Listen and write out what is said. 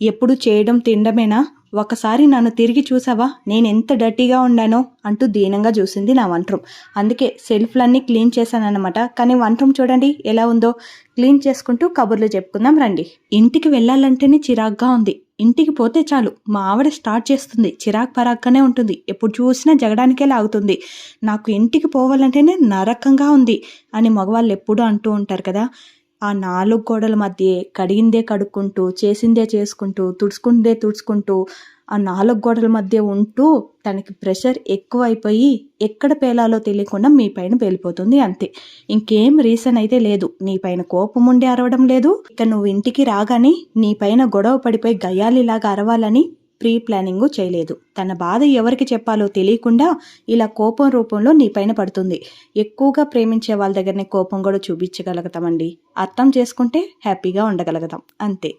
ఎప్పుడు చేయడం తినడమేనా? ఒకసారి నన్ను తిరిగి చూసావా? నేను ఎంత డర్టీగా ఉండానో అంటూ దీనంగా చూసింది నా వంటరూమ్. అందుకే సెల్ఫ్లన్నీ క్లీన్ చేశానన్నమాట. కానీ వంటరూమ్ చూడండి ఎలా ఉందో. క్లీన్ చేసుకుంటూ కబుర్లు చెప్పుకుందాం రండి. ఇంటికి వెళ్ళాలంటేనే చిరాగ్గా ఉంది. ఇంటికి పోతే చాలు మా ఆవిడ స్టార్ట్ చేస్తుంది. చిరాకు పరాగ్గానే ఉంటుంది. ఎప్పుడు చూసినా జగడానికే లాగుతుంది. నాకు ఇంటికి పోవాలంటేనే నరకంగా ఉంది అని మగవాళ్ళు ఎప్పుడూ అంటూ ఉంటారు కదా. ఆ 4 గోడల మధ్యే కడిగిందే కడుక్కుంటూ, చేసిందే చేసుకుంటూ, తుడుచుకుందే తుడుచుకుంటూ, ఆ 4 గోడల మధ్య ఉంటూ తనకి ప్రెషర్ ఎక్కువైపోయి ఎక్కడ పేలాలో తెలియకుండా మీ పైన పేలిపోతుంది అంతే. ఇంకేం రీజన్ అయితే లేదు. నీ పైన కోపం ఉండి అరవడం లేదు. ఇక నువ్వు ఇంటికి రాగానే నీ పైన గొడవ పడిపోయి గయ్యాలిలాగా అరవాలని ప్రీ ప్లానింగు చేయలేదు. తన బాధ ఎవరికి చెప్పాలో తెలియకుండా ఇలా కోపం రూపంలో నీ పైన పడుతుంది. ఎక్కువగా ప్రేమించే వాళ్ళ దగ్గరనే కోపం కూడా చూపించగలుగుతామండి. అర్థం చేసుకుంటే హ్యాపీగా ఉండగలుగుతాం అంతే.